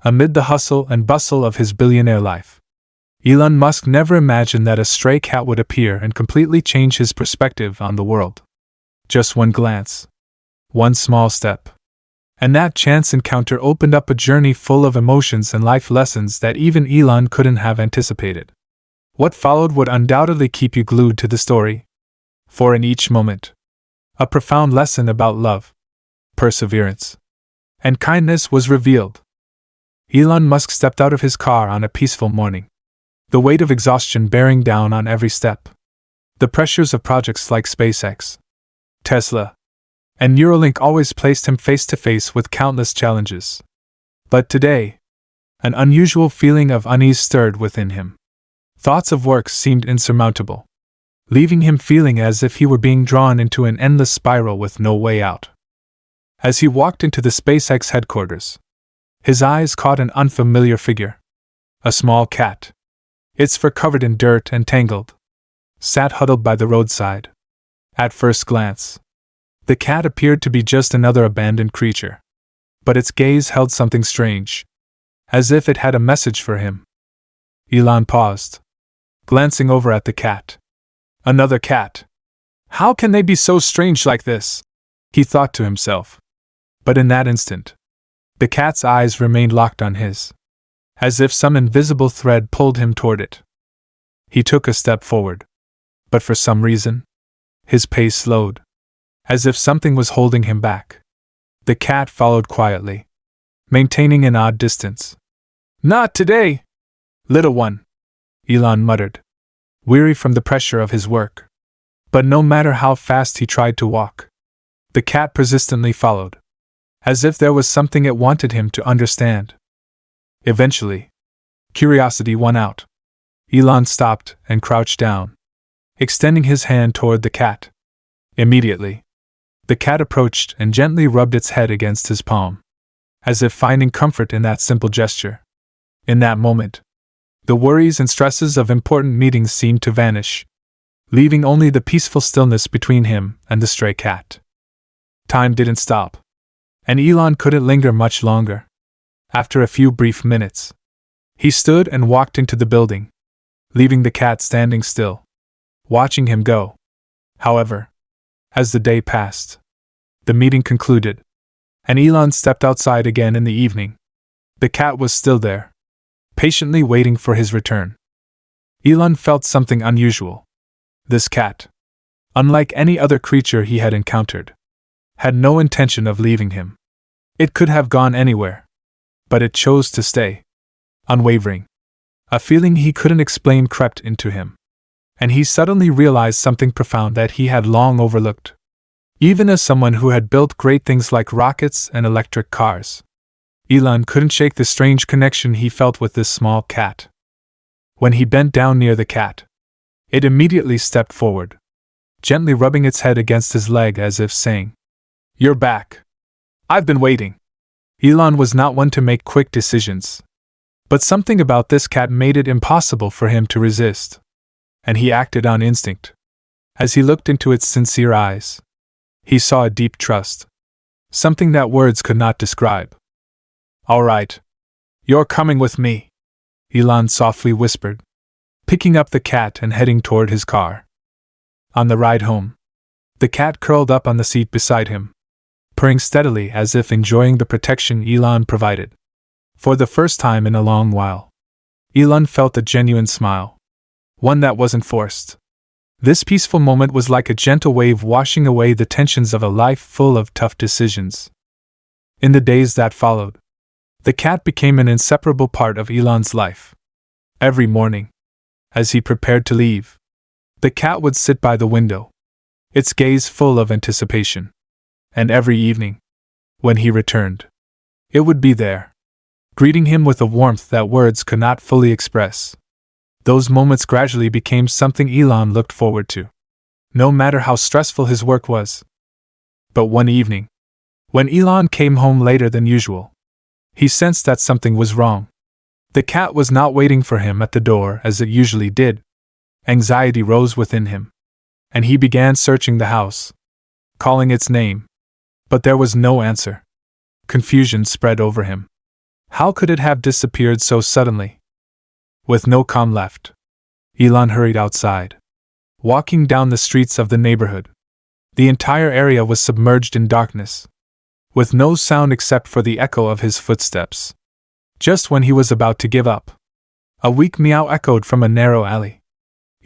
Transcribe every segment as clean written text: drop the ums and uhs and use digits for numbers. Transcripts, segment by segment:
Amid the hustle and bustle of his billionaire life, Elon Musk never imagined that a stray cat would appear and completely change his perspective on the world. Just one glance, one small step, and that chance encounter opened up a journey full of emotions and life lessons that even Elon couldn't have anticipated. What followed would undoubtedly keep you glued to the story, for in each moment, a profound lesson about love, perseverance, and kindness was revealed. Elon Musk stepped out of his car on a peaceful morning, the weight of exhaustion bearing down on every step. The pressures of projects like SpaceX, Tesla, and Neuralink always placed him face to face with countless challenges. But today, an unusual feeling of unease stirred within him. Thoughts of work seemed insurmountable, leaving him feeling as if he were being drawn into an endless spiral with no way out. As he walked into the SpaceX headquarters, his eyes caught an unfamiliar figure. A small cat, its fur covered in dirt and tangled, sat huddled by the roadside. At first glance, the cat appeared to be just another abandoned creature, but its gaze held something strange, as if it had a message for him. Elon paused, glancing over at the cat. Another cat. How can they be so strange like this? He thought to himself. But in that instant, the cat's eyes remained locked on his, as if some invisible thread pulled him toward it. He took a step forward, but for some reason, his pace slowed, as if something was holding him back. The cat followed quietly, maintaining an odd distance. Not today, little one, Elon muttered, weary from the pressure of his work. But no matter how fast he tried to walk, the cat persistently followed, as if there was something it wanted him to understand. Eventually, curiosity won out. Elon stopped and crouched down, extending his hand toward the cat. Immediately, the cat approached and gently rubbed its head against his palm, as if finding comfort in that simple gesture. In that moment, the worries and stresses of important meetings seemed to vanish, leaving only the peaceful stillness between him and the stray cat. Time didn't stop, and Elon couldn't linger much longer. After a few brief minutes, he stood and walked into the building, leaving the cat standing still, watching him go. However, as the day passed, the meeting concluded, and Elon stepped outside again in the evening. The cat was still there, patiently waiting for his return. Elon felt something unusual. This cat, unlike any other creature he had encountered, had no intention of leaving him. It could have gone anywhere, but it chose to stay, unwavering. A feeling he couldn't explain crept into him, and he suddenly realized something profound that he had long overlooked. Even as someone who had built great things like rockets and electric cars, Elon couldn't shake the strange connection he felt with this small cat. When he bent down near the cat, it immediately stepped forward, gently rubbing its head against his leg as if saying, "You're back. I've been waiting." Elon was not one to make quick decisions, but something about this cat made it impossible for him to resist, and he acted on instinct. As he looked into its sincere eyes, he saw a deep trust, something that words could not describe. "All right. You're coming with me," Elon softly whispered, picking up the cat and heading toward his car. On the ride home, the cat curled up on the seat beside him, purring steadily as if enjoying the protection Elon provided. For the first time in a long while, Elon felt a genuine smile, one that wasn't forced. This peaceful moment was like a gentle wave washing away the tensions of a life full of tough decisions. In the days that followed, the cat became an inseparable part of Elon's life. Every morning, as he prepared to leave, the cat would sit by the window, its gaze full of anticipation. And every evening, when he returned, it would be there, greeting him with a warmth that words could not fully express. Those moments gradually became something Elon looked forward to, no matter how stressful his work was. But one evening, when Elon came home later than usual, he sensed that something was wrong. The cat was not waiting for him at the door as it usually did. Anxiety rose within him, and he began searching the house, calling its name. But there was no answer. Confusion spread over him. How could it have disappeared so suddenly? With no calm left, Elon hurried outside. Walking down the streets of the neighborhood, the entire area was submerged in darkness, with no sound except for the echo of his footsteps. Just when he was about to give up, a weak meow echoed from a narrow alley.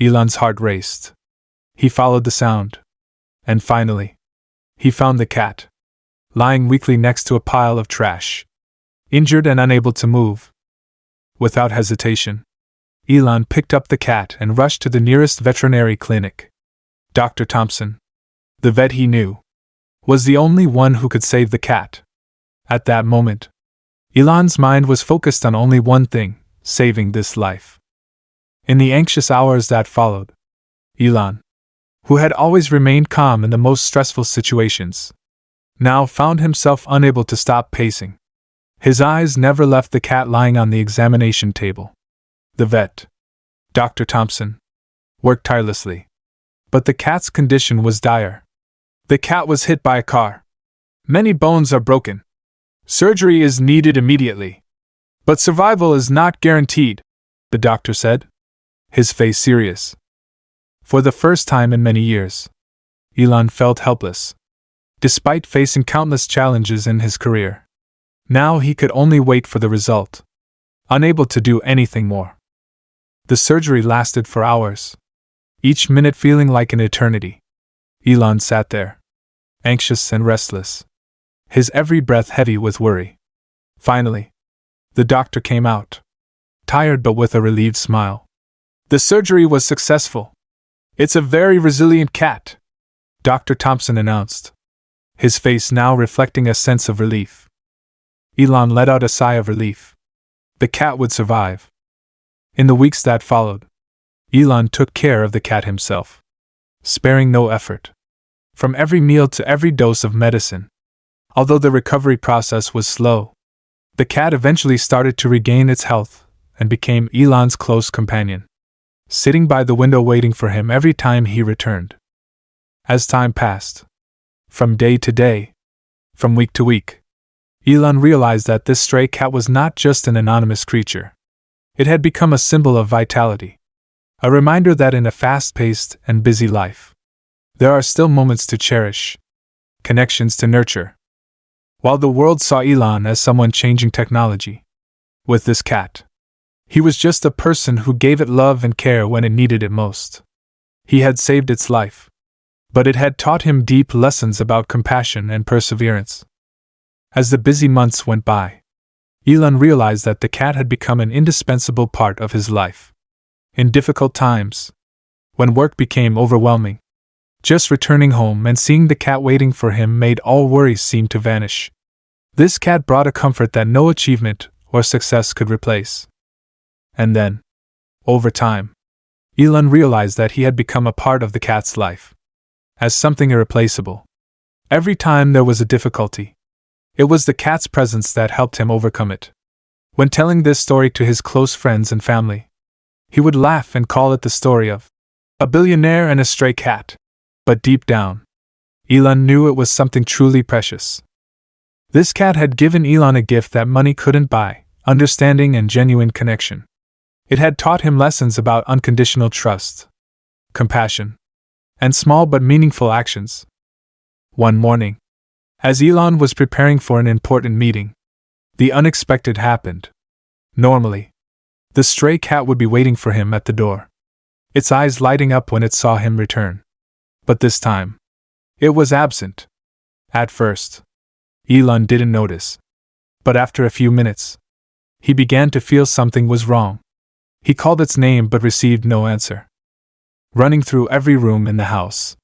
Elon's heart raced. He followed the sound. And finally, he found the cat, lying weakly next to a pile of trash, injured and unable to move. Without hesitation, Elon picked up the cat and rushed to the nearest veterinary clinic. Dr. Thompson, the vet he knew, was the only one who could save the cat. At that moment, Elon's mind was focused on only one thing: saving this life. In the anxious hours that followed, Elon, who had always remained calm in the most stressful situations, now found himself unable to stop pacing. His eyes never left the cat lying on the examination table. The vet, Dr. Thompson, worked tirelessly, but the cat's condition was dire. The cat was hit by a car. Many bones are broken. Surgery is needed immediately. But survival is not guaranteed, the doctor said, his face serious. For the first time in many years, Elon felt helpless. Despite facing countless challenges in his career, now he could only wait for the result, unable to do anything more. The surgery lasted for hours, each minute feeling like an eternity. Elon sat there, anxious and restless, his every breath heavy with worry. Finally, the doctor came out, tired but with a relieved smile. The surgery was successful. It's a very resilient cat, Dr. Thompson announced, his face now reflecting a sense of relief. Elon let out a sigh of relief. The cat would survive. In the weeks that followed, Elon took care of the cat himself, sparing no effort. From every meal to every dose of medicine. Although the recovery process was slow, the cat eventually started to regain its health and became Elon's close companion, sitting by the window waiting for him every time he returned. As time passed, from day to day, from week to week, Elon realized that this stray cat was not just an anonymous creature. It had become a symbol of vitality, a reminder that in a fast-paced and busy life, there are still moments to cherish, connections to nurture. While the world saw Elon as someone changing technology, with this cat, he was just a person who gave it love and care when it needed it most. He had saved its life, but it had taught him deep lessons about compassion and perseverance. As the busy months went by, Elon realized that the cat had become an indispensable part of his life. In difficult times, when work became overwhelming, just returning home and seeing the cat waiting for him made all worries seem to vanish. This cat brought a comfort that no achievement or success could replace. And then, over time, Elon realized that he had become a part of the cat's life, as something irreplaceable. Every time there was a difficulty, it was the cat's presence that helped him overcome it. When telling this story to his close friends and family, he would laugh and call it the story of a billionaire and a stray cat. But deep down, Elon knew it was something truly precious. This cat had given Elon a gift that money couldn't buy: understanding and genuine connection. It had taught him lessons about unconditional trust, compassion, and small but meaningful actions. One morning, as Elon was preparing for an important meeting, the unexpected happened. Normally, the stray cat would be waiting for him at the door, its eyes lighting up when it saw him return. But this time, it was absent. At first, Elon didn't notice. But after a few minutes, he began to feel something was wrong. He called its name but received no answer. Running through every room in the house,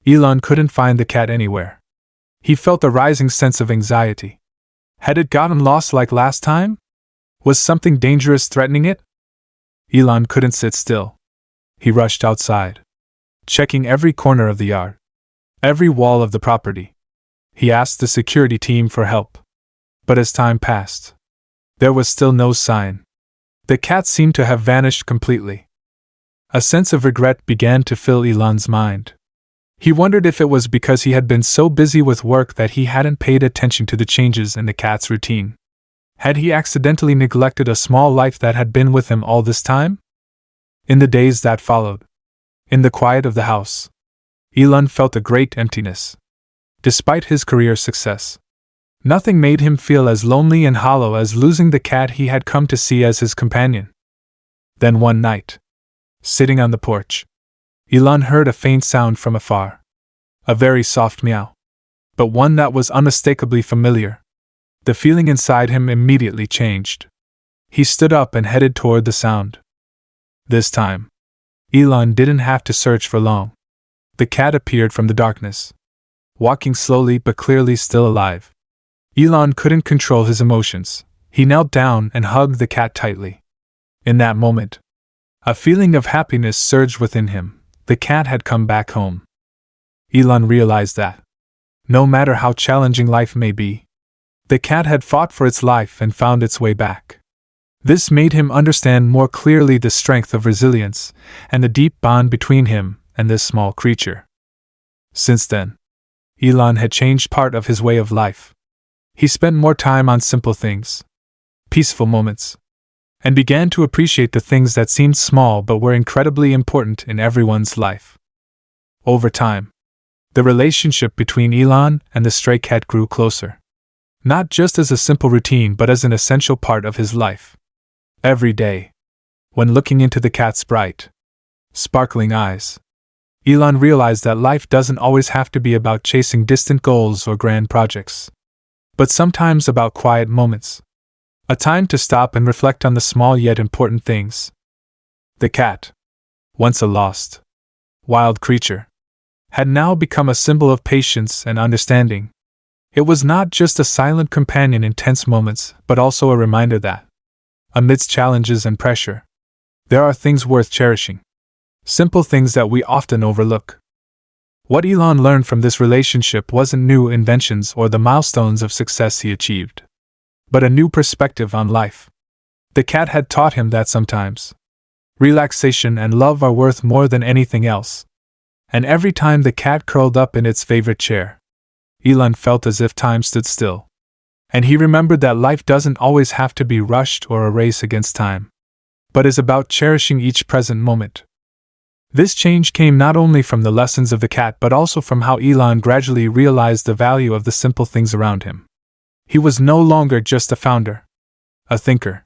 Elon couldn't find the cat anywhere. He felt a rising sense of anxiety. Had it gotten lost like last time? Was something dangerous threatening it? Elon couldn't sit still. He rushed outside, checking every corner of the yard, every wall of the property. He asked the security team for help. But as time passed, there was still no sign. The cat seemed to have vanished completely. A sense of regret began to fill Elon's mind. He wondered if it was because he had been so busy with work that he hadn't paid attention to the changes in the cat's routine. Had he accidentally neglected a small life that had been with him all this time? In the days that followed, in the quiet of the house, Elon felt a great emptiness. Despite his career success, nothing made him feel as lonely and hollow as losing the cat he had come to see as his companion. Then one night, sitting on the porch, Elon heard a faint sound from afar. A very soft meow, but one that was unmistakably familiar. The feeling inside him immediately changed. He stood up and headed toward the sound. This time, Elon didn't have to search for long. The cat appeared from the darkness, walking slowly but clearly still alive. Elon couldn't control his emotions. He knelt down and hugged the cat tightly. In that moment, a feeling of happiness surged within him. The cat had come back home. Elon realized that, no matter how challenging life may be, the cat had fought for its life and found its way back. This made him understand more clearly the strength of resilience and the deep bond between him and this small creature. Since then, Elon had changed part of his way of life. He spent more time on simple things, peaceful moments, and began to appreciate the things that seemed small but were incredibly important in everyone's life. Over time, the relationship between Elon and the stray cat grew closer. Not just as a simple routine but as an essential part of his life. Every day, when looking into the cat's bright, sparkling eyes, Elon realized that life doesn't always have to be about chasing distant goals or grand projects, but sometimes about quiet moments. A time to stop and reflect on the small yet important things. The cat, once a lost, wild creature, had now become a symbol of patience and understanding. It was not just a silent companion in tense moments, but also a reminder that, amidst challenges and pressure, there are things worth cherishing. Simple things that we often overlook. What Elon learned from this relationship wasn't new inventions or the milestones of success he achieved, but a new perspective on life. The cat had taught him that sometimes relaxation and love are worth more than anything else. And every time the cat curled up in its favorite chair, Elon felt as if time stood still. And he remembered that life doesn't always have to be rushed or a race against time, but is about cherishing each present moment. This change came not only from the lessons of the cat but also from how Elon gradually realized the value of the simple things around him. He was no longer just a founder, a thinker,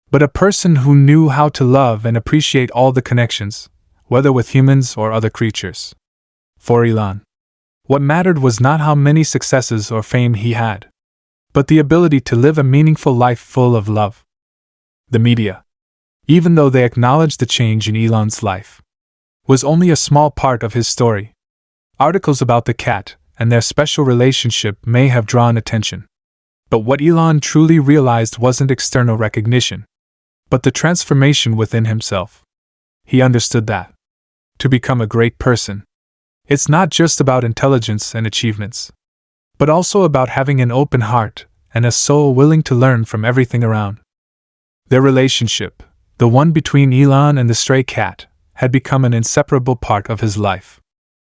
but a person who knew how to love and appreciate all the connections, whether with humans or other creatures. For Elon, what mattered was not how many successes or fame he had, but the ability to live a meaningful life full of love. The media, even though they acknowledged the change in Elon's life, was only a small part of his story. Articles about the cat and their special relationship may have drawn attention. But what Elon truly realized wasn't external recognition, but the transformation within himself. He understood that, to become a great person, it's not just about intelligence and achievements, but also about having an open heart and a soul willing to learn from everything around. Their relationship, the one between Elon and the stray cat, had become an inseparable part of his life.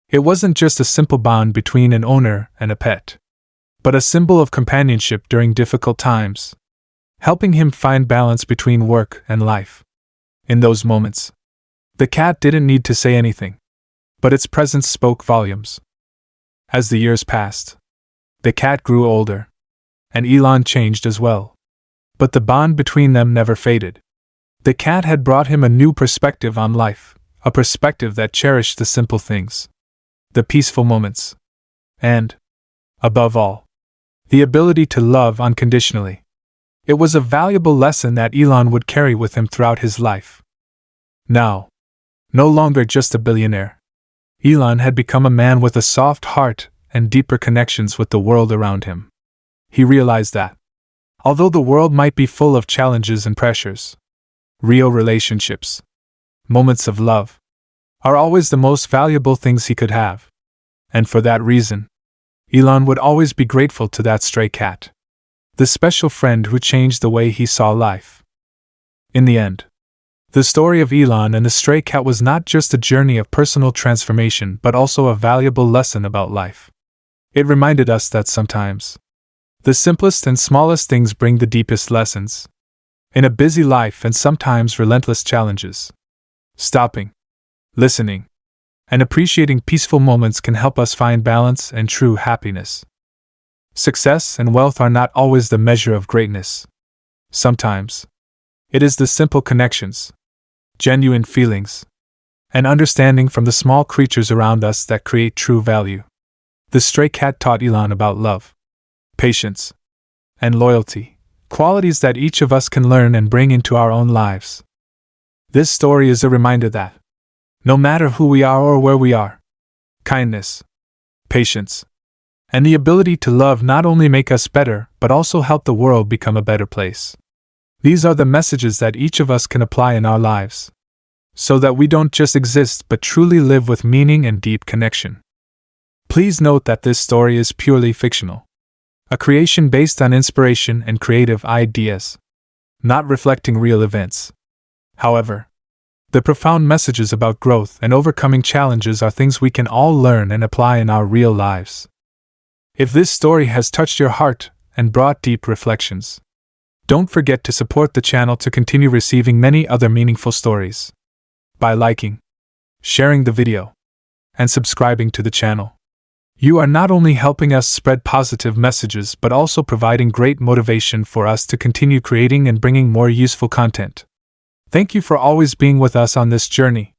It wasn't just a simple bond between an owner and a pet, but a symbol of companionship during difficult times, helping him find balance between work and life. In those moments, the cat didn't need to say anything, but its presence spoke volumes. As the years passed, the cat grew older, and Elon changed as well. But the bond between them never faded. The cat had brought him a new perspective on life, a perspective that cherished the simple things, the peaceful moments, and, above all, the ability to love unconditionally. It was a valuable lesson that Elon would carry with him throughout his life. Now, no longer just a billionaire, Elon had become a man with a soft heart and deeper connections with the world around him. He realized that, although the world might be full of challenges and pressures, real relationships, moments of love, are always the most valuable things he could have. And for that reason, Elon would always be grateful to that stray cat, the special friend who changed the way he saw life. In the end, the story of Elon and the stray cat was not just a journey of personal transformation but also a valuable lesson about life. It reminded us that sometimes, The simplest and smallest things bring the deepest lessons. In a busy life and sometimes relentless challenges, stopping, listening, and appreciating peaceful moments can help us find balance and true happiness. Success and wealth are not always the measure of greatness. Sometimes, it is the simple connections, genuine feelings, and understanding from the small creatures around us that create true value. The stray cat taught Elon about love, patience, and loyalty, qualities that each of us can learn and bring into our own lives. This story is a reminder that, no matter who we are or where we are, kindness, patience, and the ability to love not only make us better but also help the world become a better place. These are the messages that each of us can apply in our lives, so that we don't just exist but truly live with meaning and deep connection. Please note that this story is purely fictional, a creation based on inspiration and creative ideas, not reflecting real events. However, the profound messages about growth and overcoming challenges are things we can all learn and apply in our real lives. If this story has touched your heart and brought deep reflections, don't forget to support the channel to continue receiving many other meaningful stories by liking, sharing the video, and subscribing to the channel. You are not only helping us spread positive messages but also providing great motivation for us to continue creating and bringing more useful content. Thank you for always being with us on this journey.